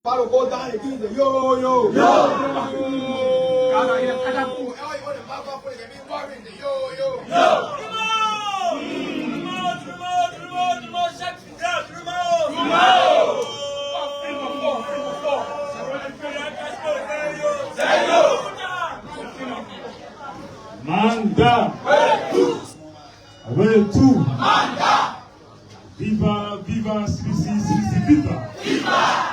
Follow go down and eat it. Yo, yo, yo. Manda. Away two. Manda. Viva, viva, CDC, viva. Viva.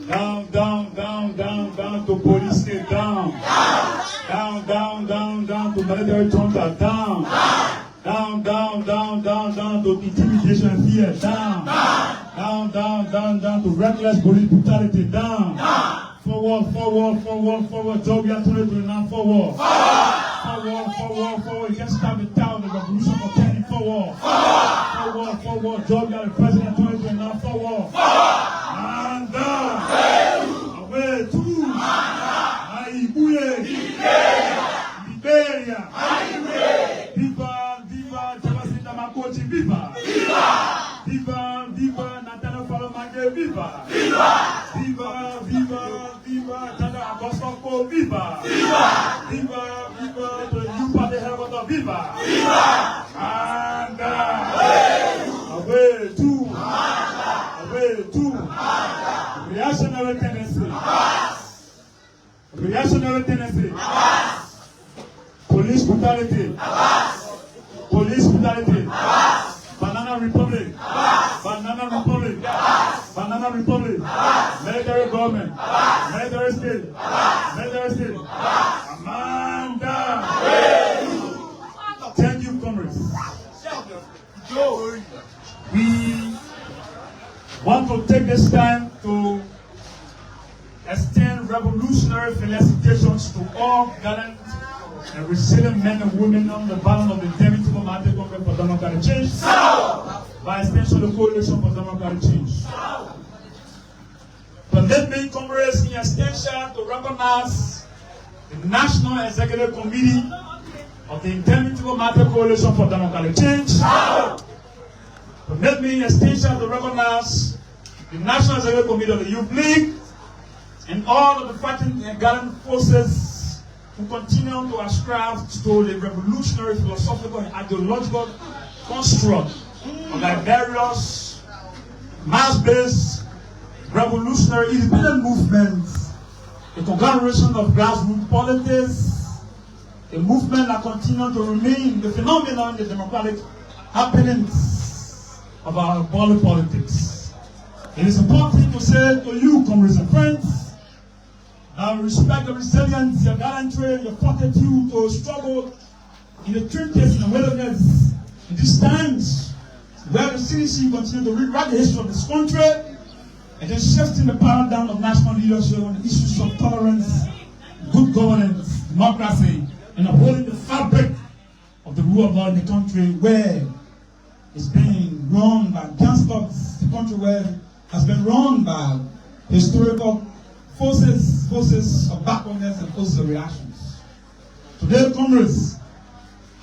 Down, down, down, down, down to police state, down. Down, down, down, down to military junta, down. Down, down, down, down, down to intimidation and fear, down. Down, down, down, down to reckless police brutality, down. Forward, forward, forward, forward, Jobia 2029, forward. Forward, forward, forward, you can't stop the town, the revolution for 10 forward. Forward, forward, Jobia the president 2029, forward. And down. Away two. Aibuye. Liberia. Viva, viva, Jamasita Makochi, viva. Viva. Viva, viva, Natana Falomage, viva. Viva. Viva, viva, viva, Tana Agostoko, viva. Viva. Viva, viva, the new party headquarters, viva. Viva. And away two. Away two. Reactionary tendency. Reactionary tendency. Police brutality. Police brutality. Banana Republic. Banana Republic. Banana Republic. Military government. Military state. Military state. Amanda. Thank you, comrades. We want to take this time to extend revolutionary felicitations to all gallant and resilient men and women on the banner of the Democratic Congress for Democratic Change. By extension, the Coalition for Democratic Change. Permit me, comrades, in extension to recognize the National Executive Committee of the Democratic Coalition for Democratic Change. Permit me in extension to recognize the National Executive Committee of the Youth League and all of the fighting and gallant forces who continue to ascribe to the revolutionary philosophical and ideological construct of like various mass-based revolutionary independent movements, a conglomeration of grassroots politics, a movement that continues to remain the phenomenon, the democratic happenings of our body politics. It is important to say to you, comrades and friends, I respect the resilience, your gallantry, your fortitude to struggle in the trenches and the wilderness in these times where the CDC continue to rewrite the history of this country and then shifting the paradigm of national leadership on the issues of tolerance, good governance, democracy, and upholding the fabric of the rule of law in the country where it's being run by gangsters, the country where it has been run by historical forces of backwardness and forces of reactions. Today, comrades,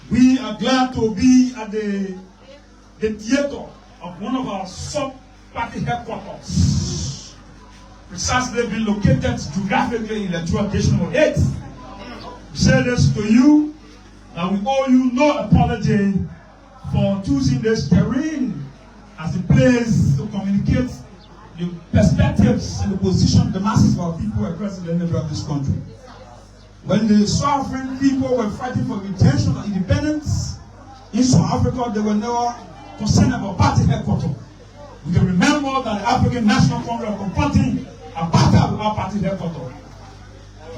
we are glad to be at the theater of one of our sub-party headquarters, precisely being located geographically in the tradition of 8. We say this to you, that we owe you no apology for choosing this terrain as a place to communicate the perspectives and the position of the masses of our people across the neighborhood of this country. When the South African people were fighting for retention of independence in South Africa, they were never concerned about party headquarters. We can remember that the African National Congress was confronting a battle with our party headquarters.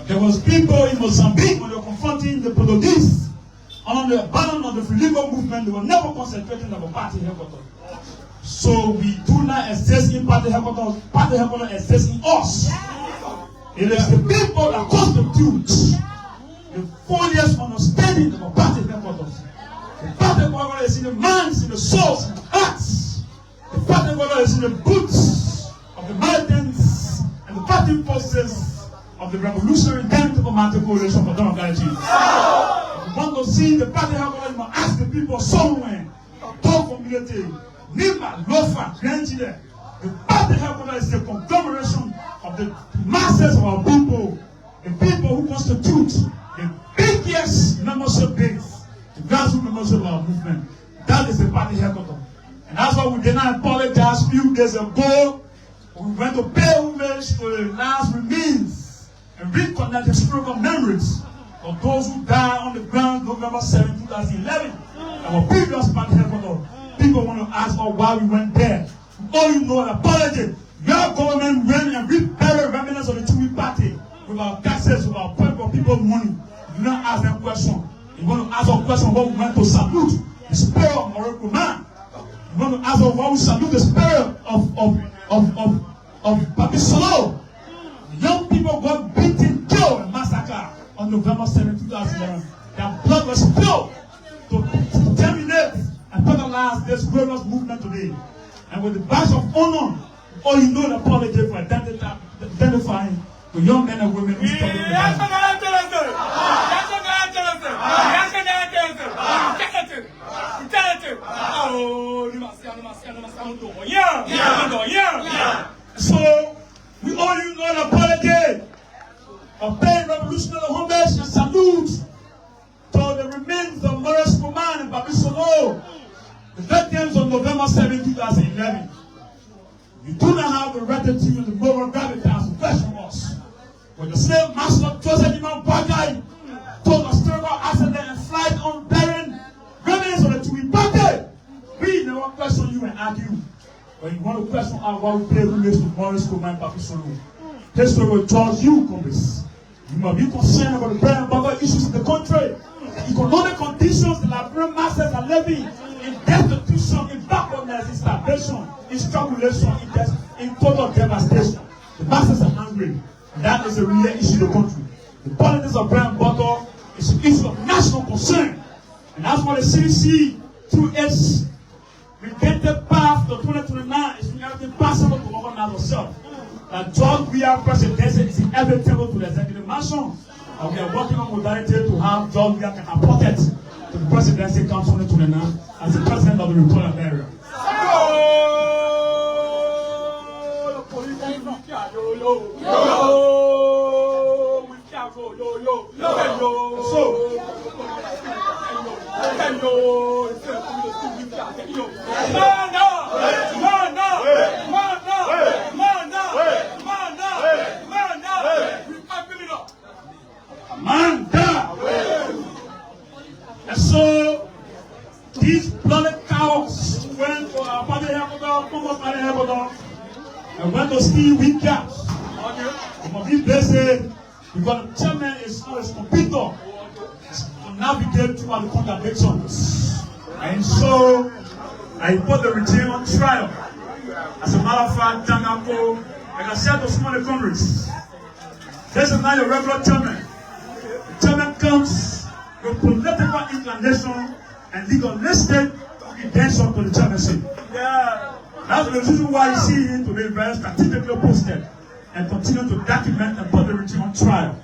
There was people in Mozambique when they were confronting the Portuguese under the banner of the Frelimo movement. They were never concentrating about party headquarters. So we do not exist in party headquarters. Party headquarters exists in us. It is the people that constitute the foliage understanding of a party headquarters. The party headquarters is in the minds, in the souls, in the hearts. The party headquarters is in the boots of the militants and the fighting forces of the revolutionary democratic coalition for democratic change. If you want to see the party headquarters, you must ask the people somewhere. Talk community. Nima, Lofa, grandchildren. The party headquarters is a conglomeration of the masses of our people, the people who constitute the biggest membership base, the grassroots membership of our movement. That is the party headquarters. And that's why we did not apologize a few days ago. We went to pay homage to the last remains and reconnect the historical memories of those who died on the ground November 7, 2011. Our previous party headquarters. People want to ask us why we went there. All you know an apology. Your government went and reburied remnants of the Chewy party with our taxes, with our people's money. You don't ask them questions. You want to ask a question what we went to salute the spirit of Morocco man. You want to ask us why we salute the spirit of Papi Solo. Young people got beaten, killed, and massacred on November 7, 2011. Their blood was spilled to terminate and fertilize this glorious movement today. And with the badge of honor, all you know the apology for identifying the young men and women who struggle with So, we owe you know an apology of paying revolutionary homage and salute to the remains of Maurice Kuman and Papi Solo, the victims of November 7, 2011. You do not have the rectitude and the moral gravitas to question us. When the slave master Joseph Iman Bagai told a terrible accident and flight on barren remains of the Chewy party, we never question you and argue. But you want to question our why we pay homage to Maurice Kuman and Papi Solo. History will charge you, Congress. You must be concerned about the bread and butter issues in the country. Economic conditions the Liberian masses are living in destitution, in backwardness, in starvation, in strangulation, in total devastation. The masses are hungry. And that is a real issue in the country. The politics of bread and butter is an issue of national concern. And that's why the CDC, through its redemptive path to 2029, is doing everything possible to organize ourselves. That George Weah presidency is inevitable to the executive mansion. And we are working on modality to have George Weah appointed to the presidency come 2029 as the president of the Republic of Liberia. And so these bloody cows went to our party headquarters, former party headquarters, and went to steal wheat caps. You must be blessed because the chairman is his computer to navigate through the contradictions. And so I put the regime on trial. As a matter of fact, Jangako, like I said to some of the comrades, this is not your regular chairman. The chairman comes with political inclination and legalistic intention to the chairmanship. That's the reason why you see him to be very strategically posted and continue to document and put the regime on trial.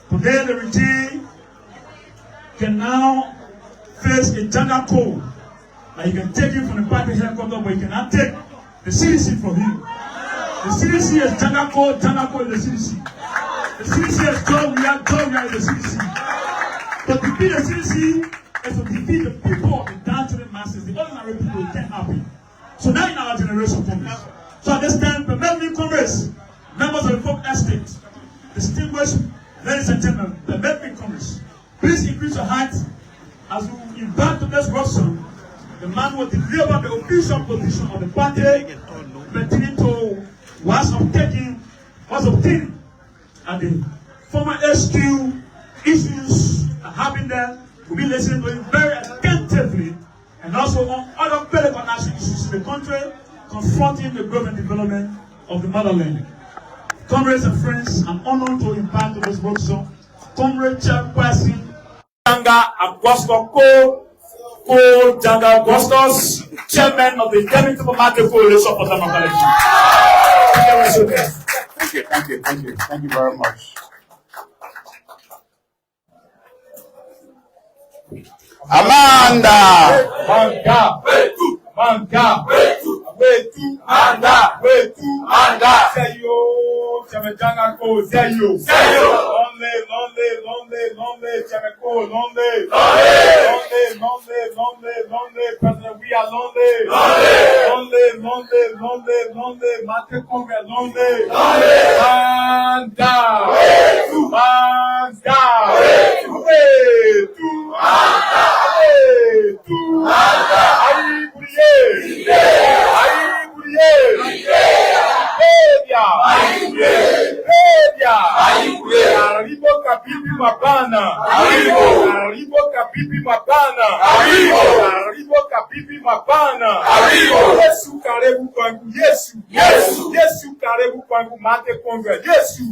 Today, the regime can now face a gender code. Like you can take it from the party headquarters, but you cannot take the CDC from him. The CDC is gender code is the CDC. The CDC is George Weah is the CDC. To defeat the CDC is to defeat the people of the downtrodden masses, the ordinary people who can't happen. So now in our generation, Congress. So at this time, permit me, Congress, members of the folk estate, distinguished ladies and gentlemen, permit me, Congress, please increase your height as we invite to this workshop the man will deliver the official position of the party pertaining to what's obtained at the former HQ issues that happen there. We'll be listening to it very attentively and also on other very national issues in the country confronting the growth and development of the motherland. Comrades and friends, I'm honored to invite to this workshop Comrade Chairperson Kangar-Lawrence, Kangar-Lawrence, Chairman of the Democratic Market Coalition for Democracy. Thank you very much. Amanda! Manga. Wetu. Wetu. Manga. Wetu. Manga. Seyo. Chemejanga ko. Seyo. Seyo. Lonely. Chemeko. Lonely. President, we are lonely. Lonely. Mate Congress, lonely. Manga. Wetu. Manga. Wetu. Arribo kabibi mabana. Yesu karibu kwangu. Yesu karibu kwangu. Mate Congress. Yesu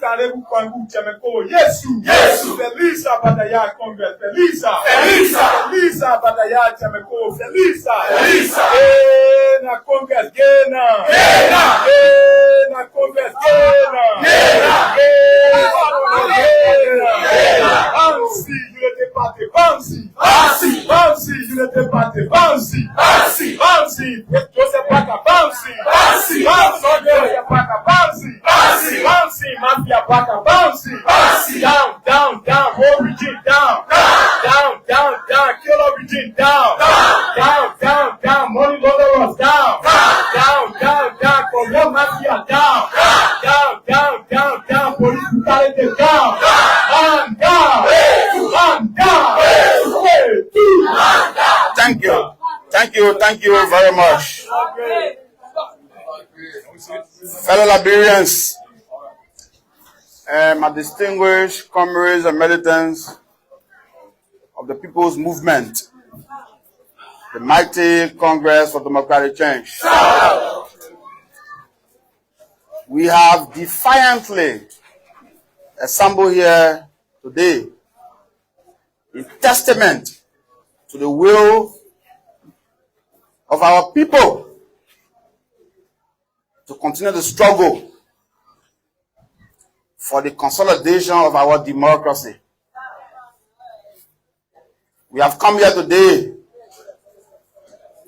karibu kwangu. Chemeko. Yesu. Felisa badaya Congress. Felisa badaya Chemeko. Felisa. Na Congress. Gena. Na Congress. Bansi, unité parti. Bansi, unité parti. Bansi. Joseph Baka. Bansi, Joseph Baka. Bansi, Mafia Baka. Bansi. Down, whole region down. Kill origin down. Money launderers down. Korean Mafia down. Police brutality down. Thank you very much. Fellow Liberians, my distinguished comrades and militants of the People's Movement, the mighty Congress for Democratic Change. We have defiantly assembled here today in testament to the will of our people to continue the struggle for the consolidation of our democracy. We have come here today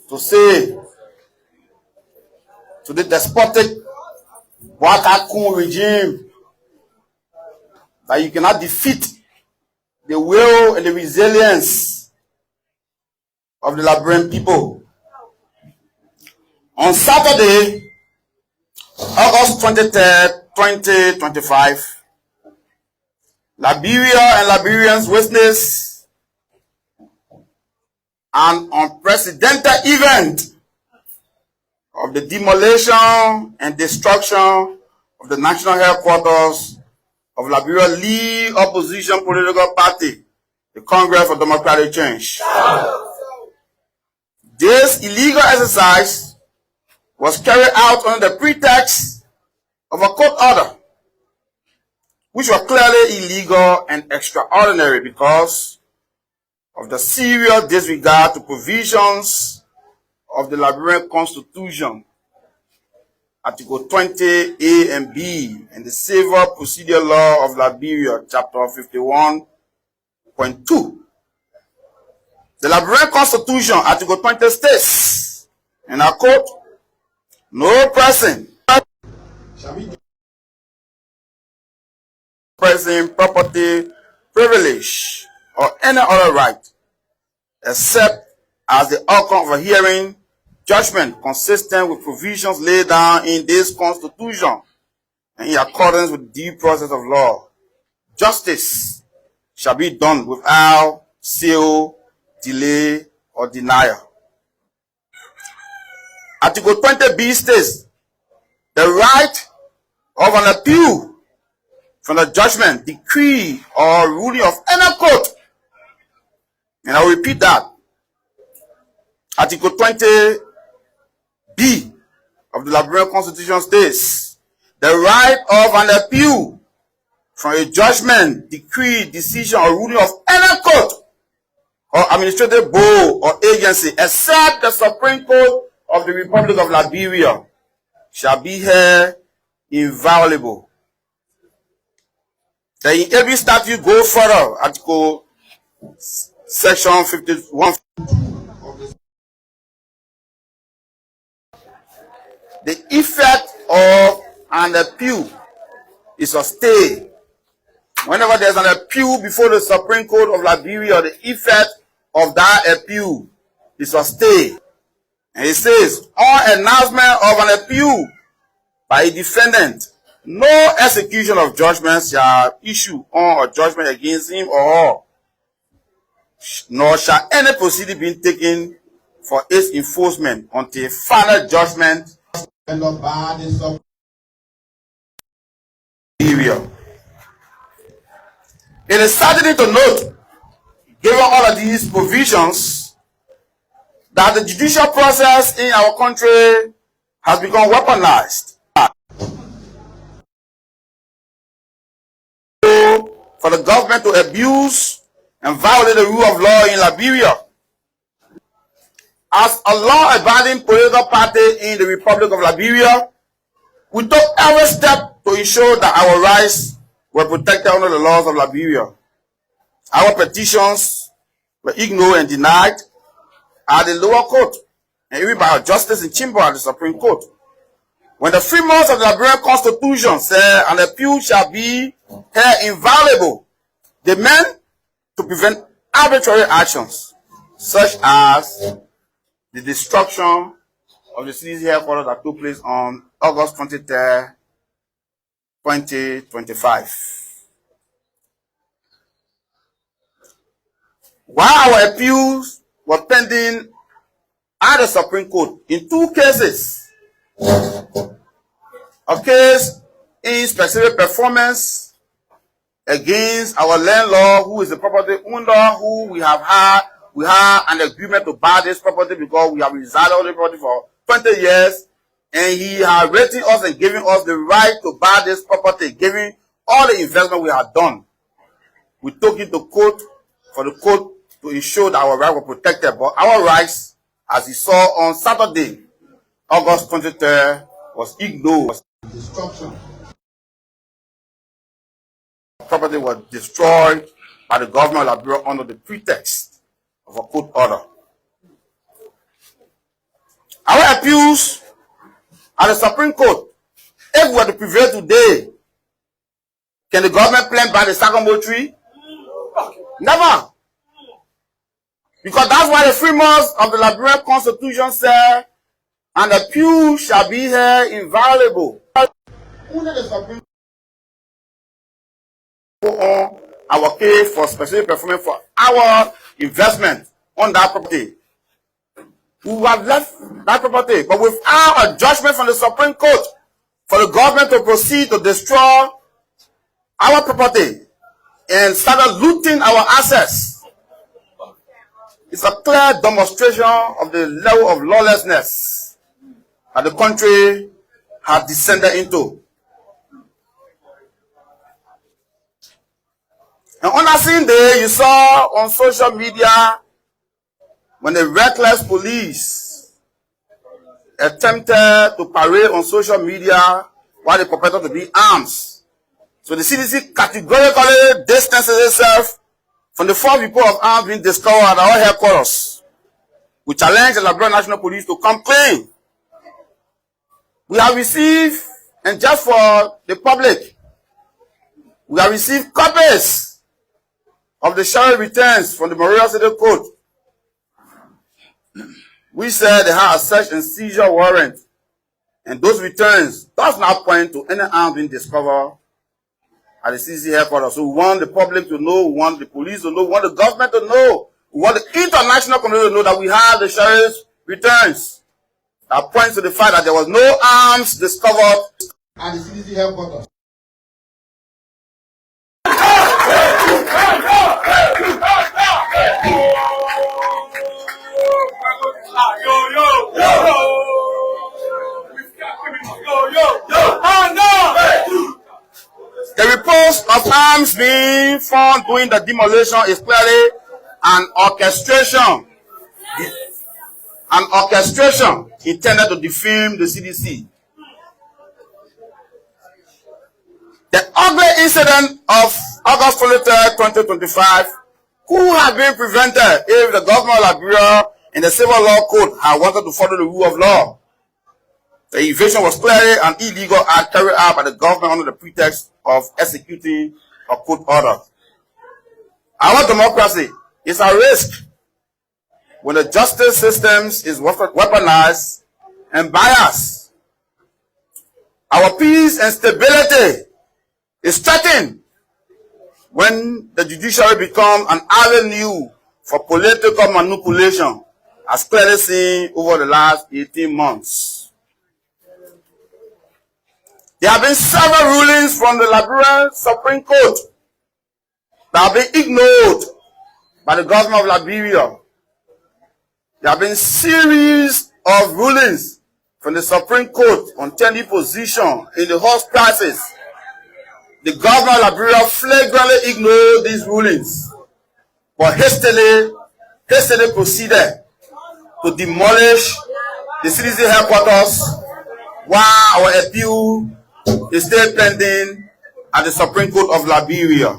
to say to the despotic Wakakun regime that you cannot defeat the will and the resilience of the Liberian people. On Saturday, August 23rd, 2025, Liberia and Liberians witnessed an unprecedented event of the demolition and destruction of the national headquarters of Liberia lead opposition political party, the Congress for Democratic Change. This illegal exercise was carried out under the pretext of a court order, which was clearly illegal and extraordinary because of the serious disregard to provisions of the Liberian Constitution, Article 20A and B, and the Civil Procedure Law of Liberia, Chapter 51.2. The Liberian Constitution, Article 20 states, and I quote, "No person possessing property, privilege, or any other right, except as the outcome of a hearing, judgment consistent with provisions laid down in this Constitution and in accordance with due process of law. Justice shall be done without seal, delay, or denial." Article 20B states, "The right of an appeal from the judgment, decree, or ruling of any court," and I'll repeat that. Article 20B of the Liberian Constitution states, "The right of an appeal from a judgment, decree, decision, or ruling of any court or administrative body or agency, except the Supreme Court of the Republic of Liberia, shall be held inviolable." The every statute go further. Article Section 51. The effect of an appeal is a stay. Whenever there's an appeal before the Supreme Court of Liberia, the effect of that appeal is a stay. And it says, on announcement of an appeal by a defendant, no execution of judgment shall issue on or judgment against him or her, nor shall any proceeding be taken for its enforcement until final judgment by the Supreme Court. It is saddening to note, given all of these provisions, that the judicial process in our country has become weaponized for the government to abuse and violate the rule of law in Liberia. As a law-abiding political party in the Republic of Liberia, we took every step to ensure that our rights were protected under the laws of Liberia. Our petitions were ignored and denied at the lower court, and even by our justice in chamber at the Supreme Court. When the frameworks of the Liberian Constitution said an appeal shall be held inviolable, they meant to prevent arbitrary actions, such as the destruction of the CDC headquarters that took place on August 23, 2025. While our appeals were pending at the Supreme Court in two cases, a case in specific performance against our landlord, who is the property owner, who we have an agreement to buy this property because we have resided on the property for 20 years, and he has rated us and given us the right to buy this property, giving all the investment we have done. We took it to court for the court to ensure that our rights were protected, but our rights, as you saw on Saturday, August 23rd, was ignored. Destruction. Property was destroyed by the government of Liberia under the pretext of a court order. Our appeals at the Supreme Court, if we were to prevail today, can the government plant by the Sycamore tree? Never. Because that's why the frameworks of the Liberian Constitution said an appeal shall be held inviolable. Only the Supreme Court go on our case for specific performance for our investment on that property. We have left that property, but without a judgment from the Supreme Court for the government to proceed to destroy our property and start looting our assets. It's a clear demonstration of the level of lawlessness that the country has descended into. And on that same day, you saw on social media when the reckless police attempted to parade on social media while they purported to be arms. So the CDC categorically distances itself from the 4 people of arms being discovered at our headquarters. We challenge the Liberian National Police to come clean. We have received, and just for the public, we have received copies of the sheriff returns from the Memorial City Court. We said they have a search and seizure warrant, and those returns does not point to any arms being discovered at the CDC headquarters. So we want the public to know, we want the police to know, we want the government to know, we want the international community to know that we have the sheriff's returns that points to the fact that there was no arms discovered at the CDC headquarters. The reports of arms being found during the demolition is clearly an orchestration intended to defame the CDC. The ugly incident of August 23, 2025 could have been prevented if the government of Liberia and the civil law code had wanted to follow the rule of law. The invasion was clearly an illegal act carried out by the government under the pretext of executing a court order. Our democracy is at risk when the justice system is weaponized and biased. Our peace and stability is threatened when the judiciary becomes an avenue for political manipulation, as clearly seen over the last 18 months. There have been several rulings from the Liberian Supreme Court that have been ignored by the government of Liberia. There have been series of rulings from the Supreme Court on taking position in the horse crisis. The government of Liberia flagrantly ignored these rulings, but hastily proceeded to demolish the CDC headquarters while our appeal is still pending at the Supreme Court of Liberia.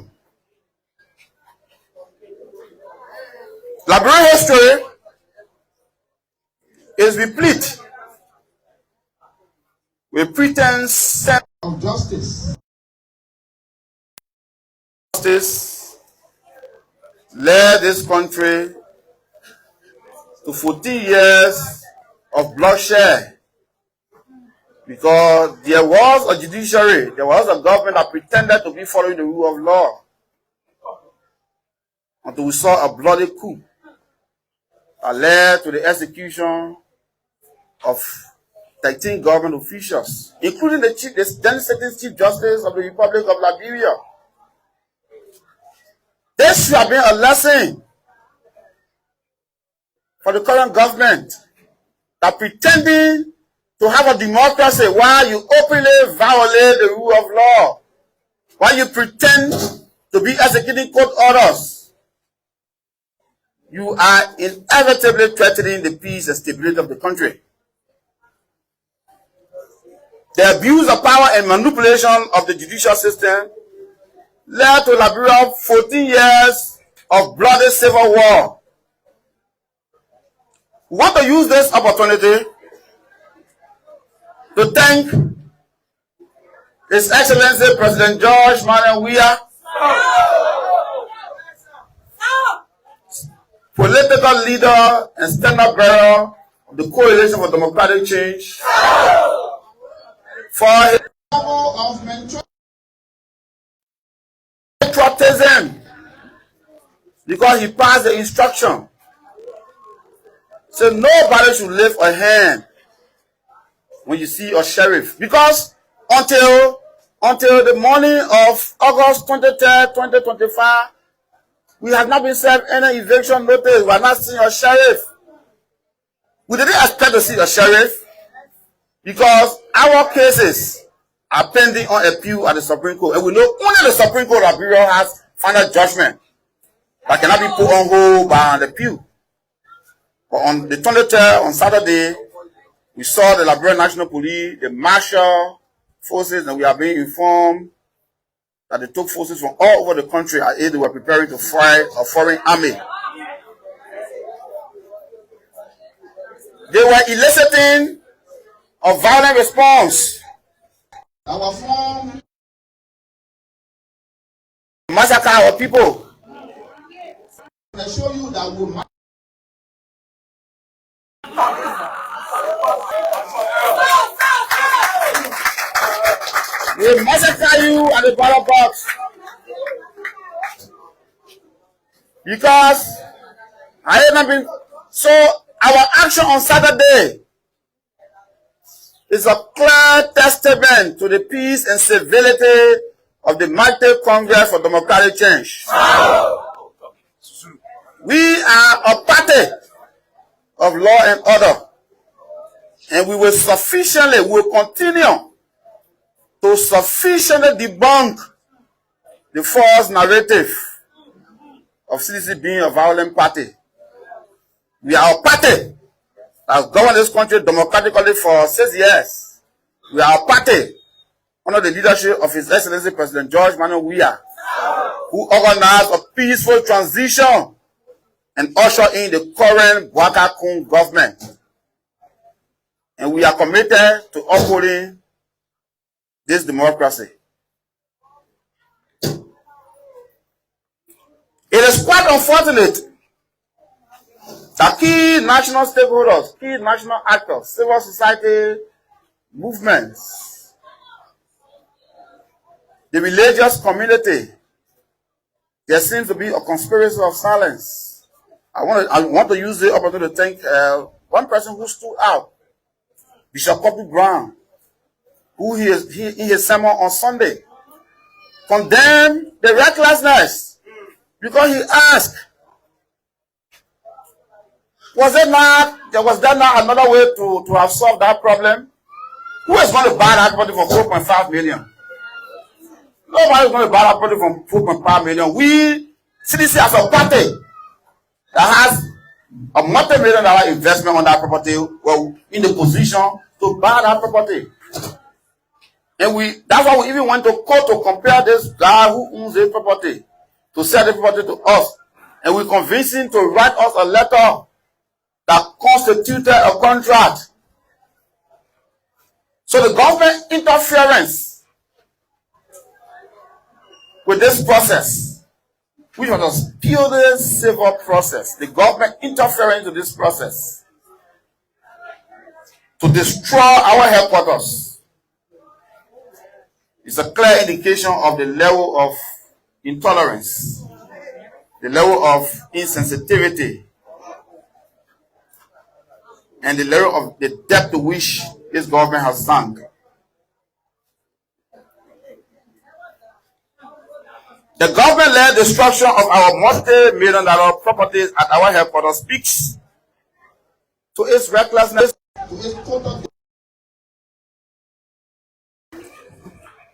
Liberian history is replete with pretense of justice. Justice led this country to 14 years of bloodshed because there was a judiciary, there was a government that pretended to be following the rule of law until we saw a bloody coup that led to the execution of 13 government officials, including the then sitting Chief Justice of the Republic of Liberia. This should have been a lesson for the current government that pretending to have a democracy while you openly violate the rule of law, while you pretend to be executing court orders, you are inevitably threatening the peace and stability of the country. The abuse of power and manipulation of the judicial system led to Liberia 14 years of bloody civil war. We want to use this opportunity to thank His Excellency President George Manuel Weah, political leader and standard bearer of the Coalition for Democratic Change, for his level of patriotism, because he passed the instruction. So nobody should lift a hand when you see a sheriff, because until the morning of August 23rd, 2025, we have not been served any eviction notice. We have not seen a sheriff. We didn't expect to see a sheriff because our cases are pending on appeal at the Supreme Court, and we know only the Supreme Court of Liberia has final judgment that cannot be put on hold by an appeal. But on the 23rd, on Saturday, we saw the Liberian National Police, the martial forces, and we are being informed that they took forces from all over the country as they were preparing to fight a foreign army. They were eliciting a violent response. Our form massacre our people. I show you that we we massacre you at the ballot box because I have not been. So our action on Saturday is a clear testament to the peace and civility of the mighty Congress for Democratic Change. We are a party of law and order, and we will continue to sufficiently debunk the false narrative of CDC being a violent party. We are a party that has governed this country democratically for 6 years. We are a party under the leadership of His Excellency President George Manuel Weah, who organized a peaceful transition and ushered in the current Bwaka Kun government. and we are committed to upholding this democracy. It is quite unfortunate that key national stakeholders, key national actors, civil society movements, the religious community, there seems to be a conspiracy of silence. I want to use the opportunity to thank one person who stood out, Bishop Kofi Brown, who in his sermon on Sunday condemned the recklessness because he asked, was there not another way to have solved that problem? Who is going to buy that property for 4.5 million? Nobody is going to buy that property for 4.5 million. We, CDC, as a party that has a multi-million-dollar investment on that property, we're in the position to buy that property. And that's why we even went to court to compare this guy who owns this property to sell the property to us. And we convinced him to write us a letter that constituted a contract. So the government interference with this process, which was a purely civil process, the government interfering into this process to destroy our headquarters, is a clear indication of the level of intolerance, the level of insensitivity, and the level of the depth to which this government has sunk. The government-led destruction of our multi-million-dollar properties at our headquarters speaks to its recklessness, to its total.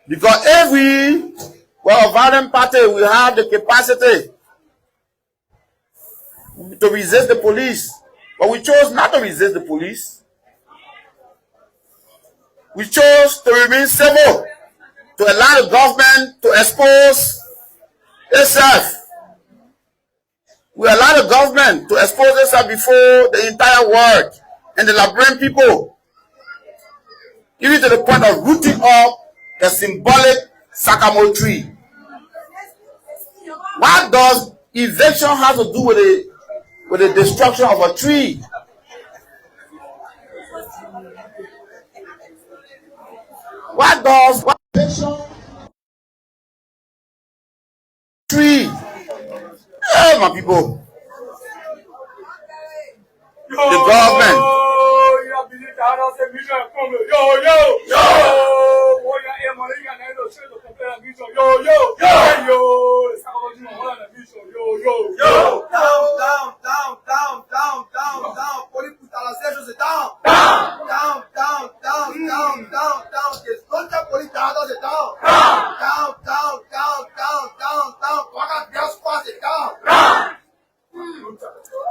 Because if we were a violent party, we have the capacity to resist the police. But we chose not to resist the police. We chose to remain civil, to allow the government to expose itself. We allow the government to expose itself before the entire world and the Liberian people, even to the point of rooting up the symbolic sycamore tree. What does eviction have to do with the destruction of a tree? What does eviction tree? Hey, my people. The government.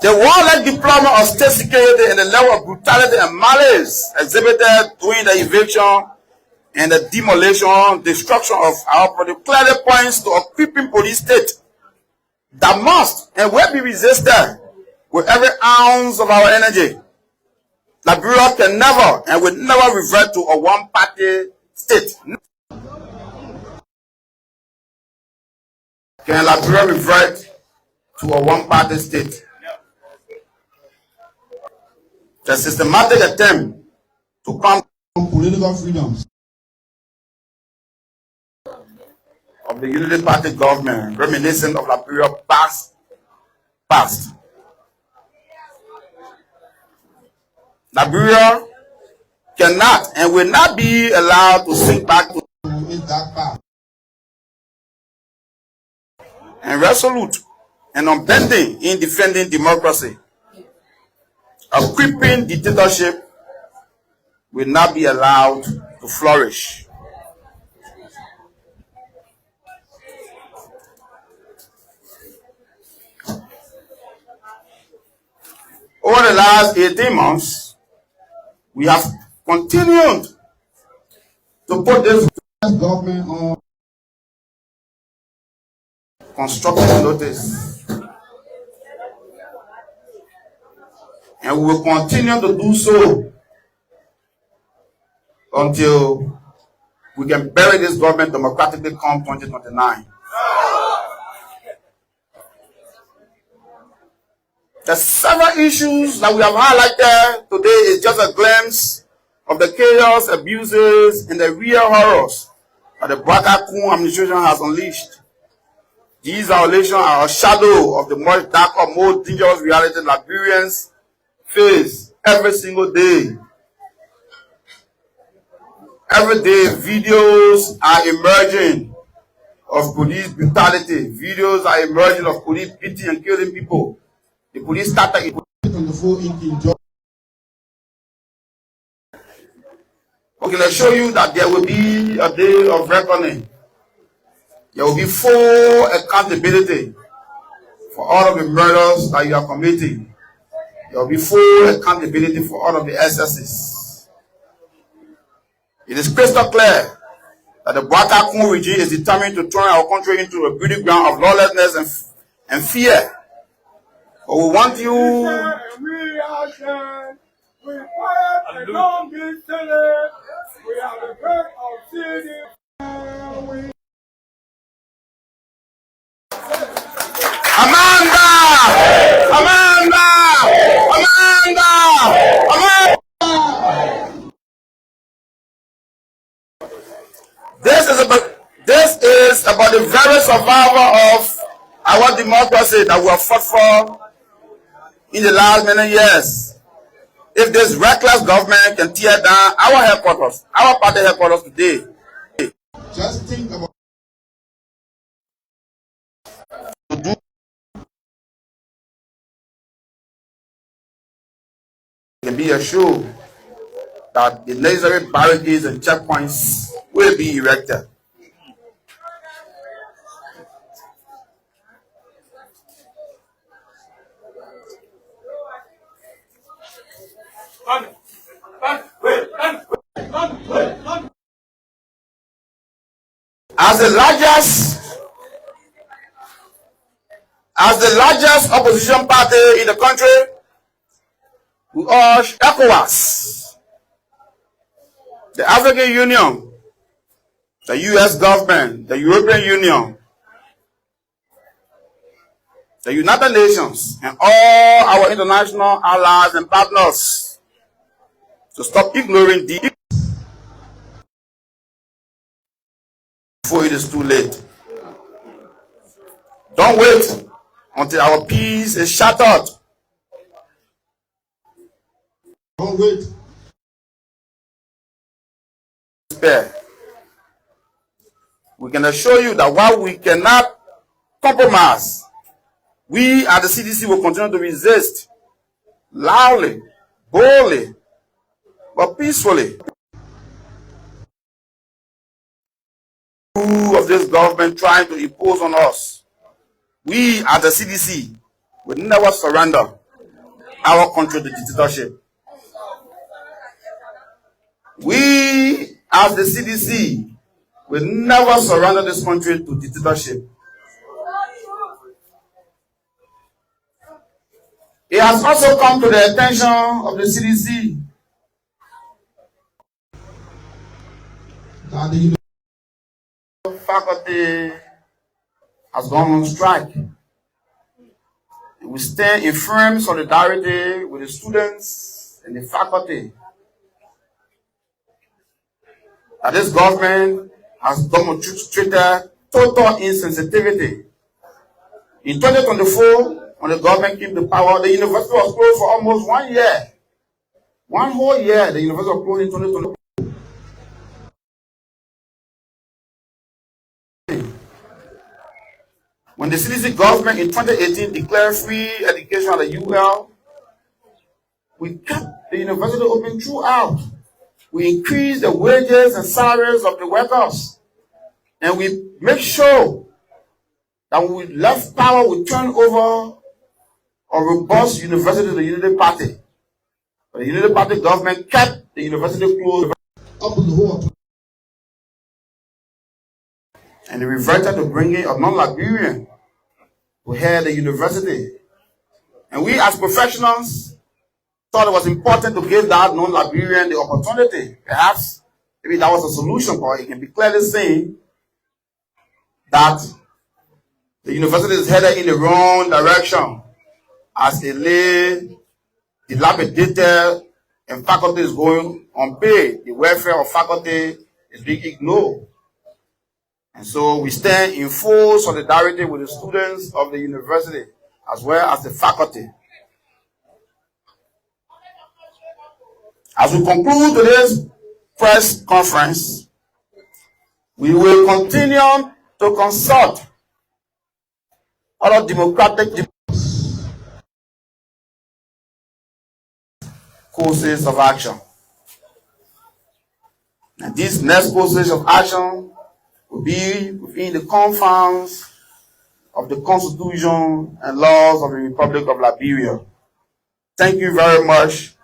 The warlike deployment of state security and the level of brutality and malice exhibited during the eviction and the demolition, destruction of our property clearly points to a creeping police state that must and will be resisted with every ounce of our energy. Liberia can never and will never revert to a one-party state. Can Liberia revert to a one-party state? The systematic attempt to come from political freedoms of the Unity Party government, reminiscent of Liberia past. Liberia cannot and will not be allowed to sink back to that path. And resolute and unbending in defending democracy, a creeping dictatorship will not be allowed to flourish. Over the last 18 months, we have continued to put this government on constructive notice. And we will continue to do so until we can bury this government democratically come 2029. The several issues that we have highlighted today is just a glimpse of the chaos, abuses, and the real horrors that the Bwaka administration has unleashed. These violations are a shadow of the much darker, more dangerous reality Liberians face every single day. Every day, videos are emerging of police brutality. Videos are emerging of police beating and killing people. The police started on the phone in job. Okay, let's show you that there will be a day of reckoning. There will be full accountability for all of the murders that you are committing. There will be full accountability for all of the excesses. It is crystal clear that the Bwaka regime is determined to turn our country into a breeding ground of lawlessness and fear. But we want you. We have the birth of CDC. Amanda! This is about the very survival of our democracy that we have fought for in the last many years. If this reckless government can tear down our headquarters, our party headquarters today, just think about can be assured that the necessary barricades and checkpoints will be erected. As the largest opposition party in the country, we urge ECOWAS, the African Union, the US government, the European Union, the United Nations, and all our international allies and partners to stop ignoring the before it is too late. Don't wait until our peace is shattered. Don't wait. Despair. We can assure you that while we cannot compromise, we at the CDC will continue to resist loudly, boldly, but peacefully. Of this government trying to impose on us, we at the CDC will never surrender our country to dictatorship. We as the CDC will never surrender this country to dictatorship. It has also come to the attention of the CDC that the faculty has gone on strike. We stand in firm solidarity with the students and the faculty that this government has demonstrated total insensitivity. In 2024, when the government came to power, the university was closed for almost 1 year. One whole year, the university was closed in 2024. When the CDC government in 2018 declared free education at the UL, we kept the university open throughout. We increased the wages and salaries of the workers. And we make sure that when we left power, we turned over a robust university to the Unity Party. But the Unity Party government kept the university closed up in the whole. And they reverted to bringing a non-Liberian to head the university. And we as professionals thought it was important to give that non-Liberian the opportunity, perhaps maybe that was a solution, but it can be clearly seen that the university is headed in the wrong direction as a lay, dilapidated, and faculty is going unpaid. The welfare of faculty is being ignored. And so we stand in full solidarity with the students of the university as well as the faculty. As we conclude today's press conference, we will continue to consult other democratic courses of action. And these next courses of action will be within the confines of the Constitution and laws of the Republic of Liberia. Thank you very much.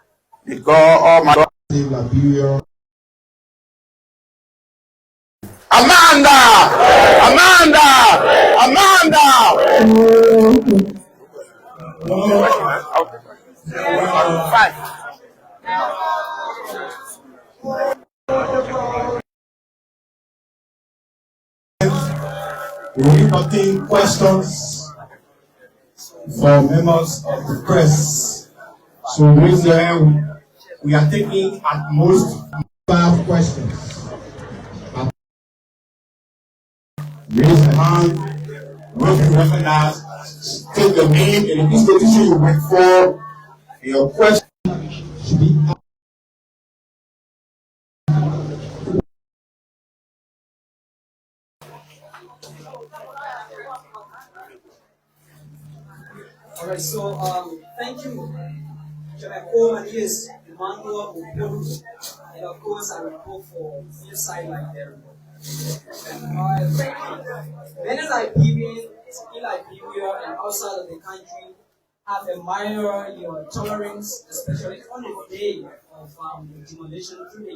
May God Almighty save Liberia. Amanda! Amanda! Amanda! Fine. We will be taking questions from members of the press. So raise your hand. We are taking at most 5 questions. Raise your hand. When you recognize, state your name and the institution you work for. Your question should be asked. All right, so thank you. My name is Emmanuel Okoru, and of course I will go for inside Liberia. Many Liberians in Liberia and outside of the country have admired your tolerance, especially on the day of demolition through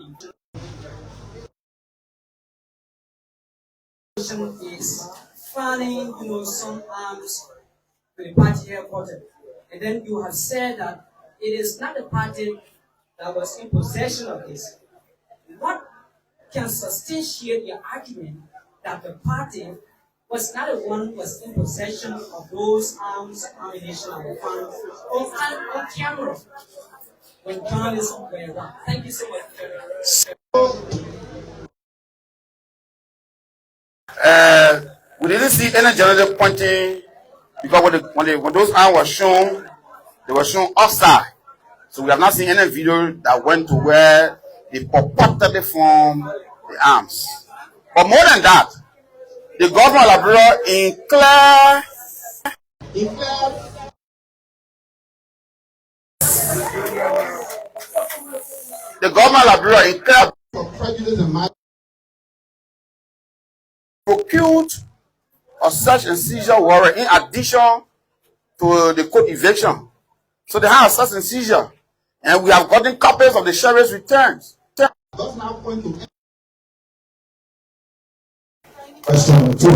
the is finding some arms to the party headquarters. And then you have said that it is not the party that was in possession of this. What can substantiate your argument that the party was not the one who was in possession of those arms, ammunition, and funds on camera when journalists were around? Thank you so much. We didn't see any journalist pointing because when those arms were shown, they were shown offside. So we have not seen any video that went to where they purportedly formed the arms. But more than that, the government of Liberia for prejudice and procured a search and seizure warrant in addition to the court eviction. So they have a search and seizure, and we have gotten copies of the sheriff's returns. Question number 2.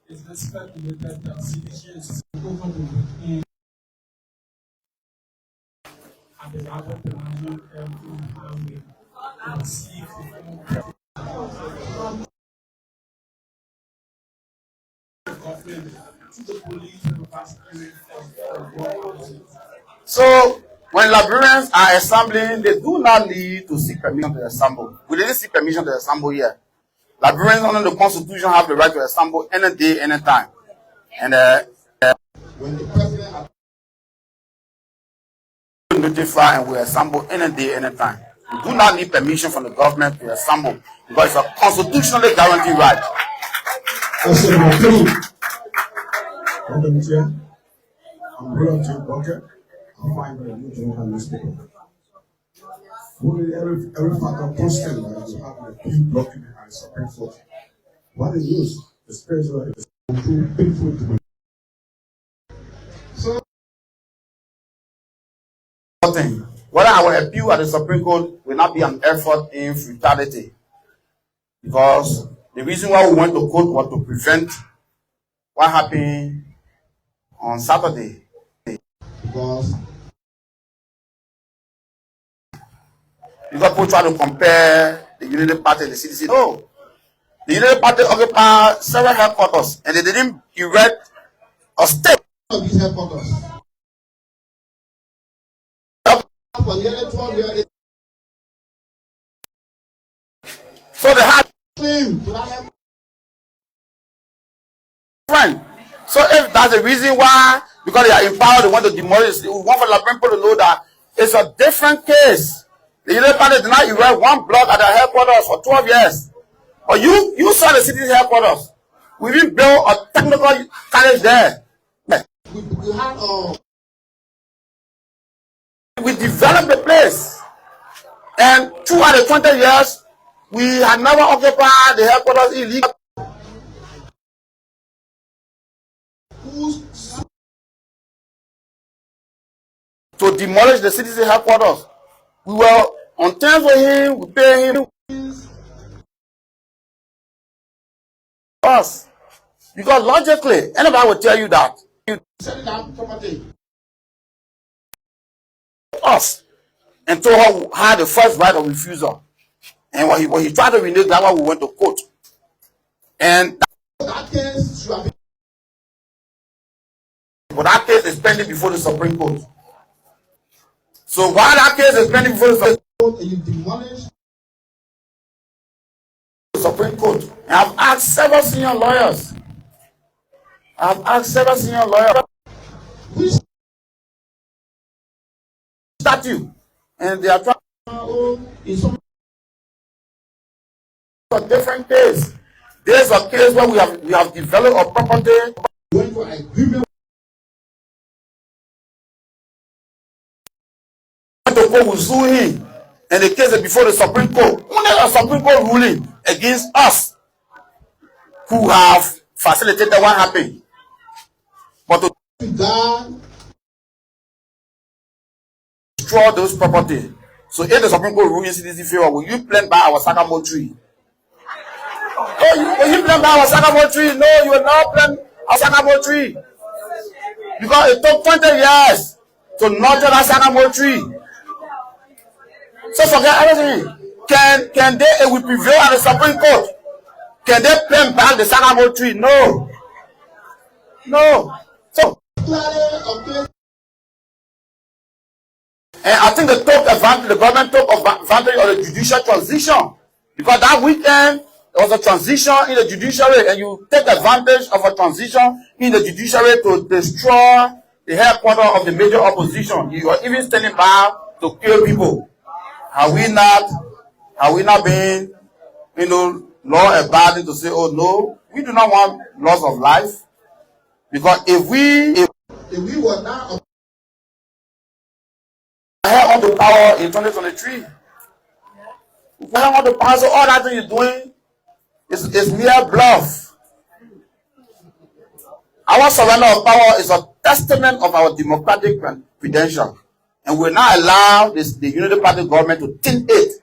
Is this speculated that CDC is over the and the other planning every and see So when Liberians are assembling, they do not need to seek permission to assemble. We didn't seek permission to assemble here. Liberians under the Constitution have the right to assemble any day, any time. And when the president notify and we assemble any day, any time. We do not need permission from the government to assemble because it's a constitutionally guaranteed right. Question number 3. Madam Chair, I'm William J. Bucket. I'm fine with a new journal newspaper. Every factor posted that you have a few document and Supreme Court. What is used? The spiritual is too painful to me. So, whether our appeal at the Supreme Court will not be an effort in futility, because the reason why we went to court was to prevent what happened on Saturday. Because people try to compare the Unity Party and the CDC. No. The Unity Party occupied several headquarters and they didn't erect a step of these headquarters. For nearly 12 years, so they had claim to that headquarters. Friend. So if that's the reason why, because they are empowered, they want to demolish, we want for Liberian people to know that it's a different case. The Unity Party did not erect one block at their headquarters for 12 years. But you saw the city's headquarters. We even built a technical college there. We had We developed the place. And throughout the 20 years, we had never occupied the headquarters illegally. To demolish the city's headquarters. We were on terms with him, we paid him us. Because logically, anybody will tell you that you set it up property. Us and told her who had the first right of refusal. And when he tried to renege, that's why we went to court. And that case should have been. But that case is pending before the Supreme Court. So while that case is pending before the And you demolish Supreme Court, and I've asked several senior lawyers. Which statute, and they are trying in some a different case. There's a case where we have developed a property. going for agreement. To go with sue him, and the case is before the Supreme Court. Only a Supreme Court ruling against us who have facilitated what happened. But to destroy those property. So if the Supreme Court ruling CDC favor, will you plant by our Sakamo tree? Oh, will you plant by our Sakamo tree? No, you will not plant our Sakamo tree. Because it took 20 years to nurture that Sakamo tree. So forget everything. Can they, if we prevail at the Supreme Court, can they plant back the Sakamo tree? No. So, and I think the government took advantage of the judicial transition. Because that weekend, there was a transition in the judiciary, and you take advantage of a transition in the judiciary to destroy the headquarters of the major opposition. You are even standing by to kill people. Have we not been, law abiding to say, oh no, we do not want loss of life? Because if we were now held on to power in 2023, we held on to power, so all that thing you're doing is mere bluff. Our surrender of power is a testament of our democratic credential. And we will not allow the Unity Party government to tint it.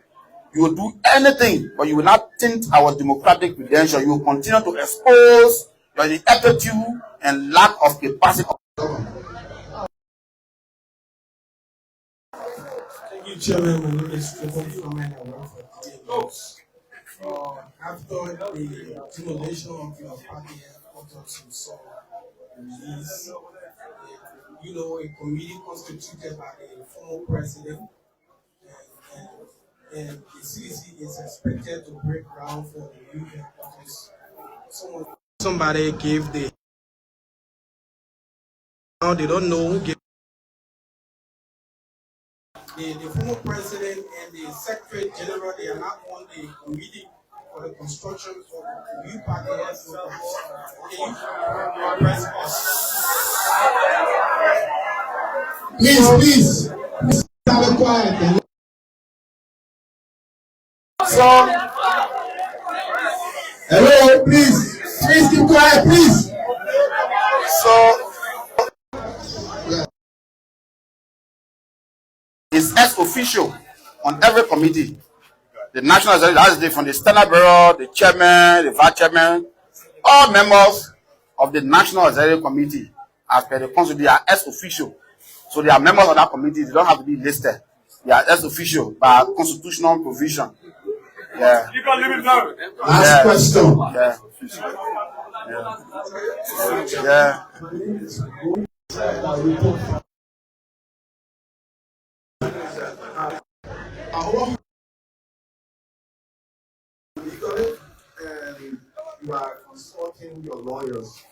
You will do anything, but you will not tint our democratic credential. You will continue to expose your ineptitude and lack of capacity. Thank you, Chairman. My name is Stephen Froman. I work for after the demolition of your party headquarters, you saw release, a committee constituted by the former president, and the CDC is expected to break ground for the new headquarters. Somebody gave now they don't know who gave. The former president and the secretary general, they are not on the committee for the construction of the new party headquarters. Can you address us? Please, be quiet. So, hello, please keep quiet, please. So, it's ex officio on every committee. The National Executive, from the Standard Bureau, the chairman, the vice chairman, all members of the National Executive Committee as per the constitution, they are ex officio. So they are members of that committee. They don't have to be listed. They are ex officio by constitutional provision. Yeah. You can leave it now. Last question. Yeah. Yeah. You are consulting your lawyers.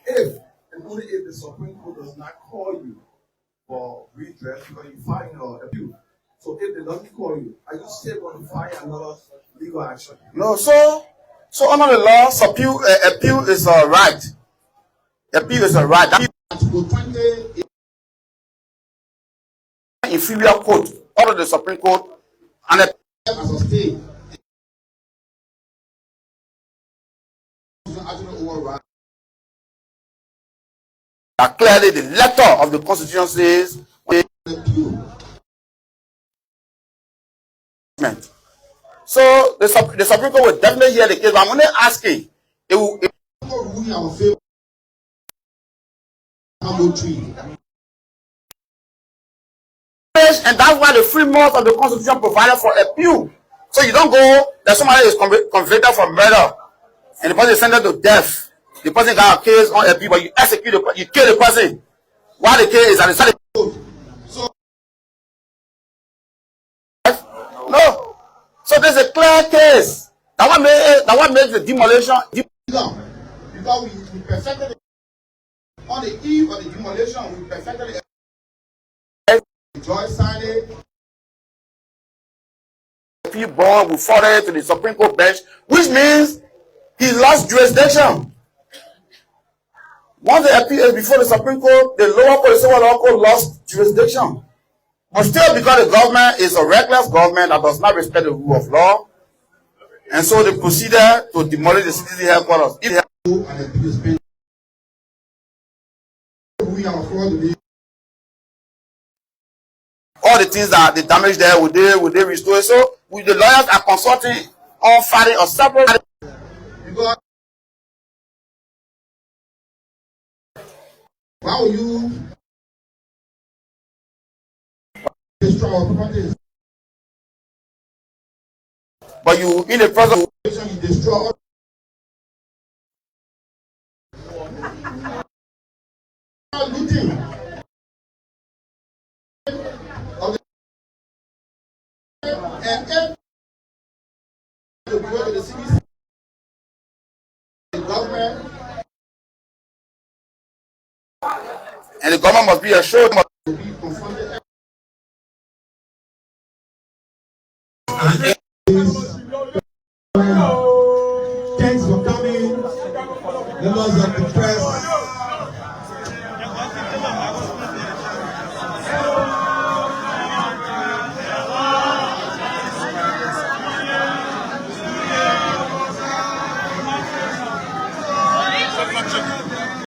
If and only if the Supreme Court does not call you for redress because you file your appeal. So if they don't call you, are you still going to file another legal action? No, so under the law, appeal is a right. Appeal is a right. That inferior court, under the Supreme Court, and as a state. clearly the letter of the Constitution says. So the Supreme Court will definitely hear the case, but I'm only asking. And that's why the framework of the Constitution provided for appeal. So you don't go that somebody is convicted for murder and the person is sentenced to death. The person got a case on appeal, but you execute you kill the person while the case is at the side. So no. So there's a clear case. That one makes the demolition. Because we perfected it. On the eve of the demolition, we perfected it. Joy signed it. Appeal bond will forward to the Supreme Court bench, which means he lost jurisdiction. Once the appeal is before the Supreme Court, the lower court, the civil law court, lost jurisdiction. But still, because the government is a reckless government that does not respect the rule of law, and so they proceeded to demolish the CDC headquarters. All the things that the damage there, would they restore it? So the lawyers are consulting on filing or separate. Why will you destroy our properties? But you, in the process, You destroy. Looting. And if the work of the CDC, the government, and the government must be assured. will be confronted. Thanks for coming, members of the press.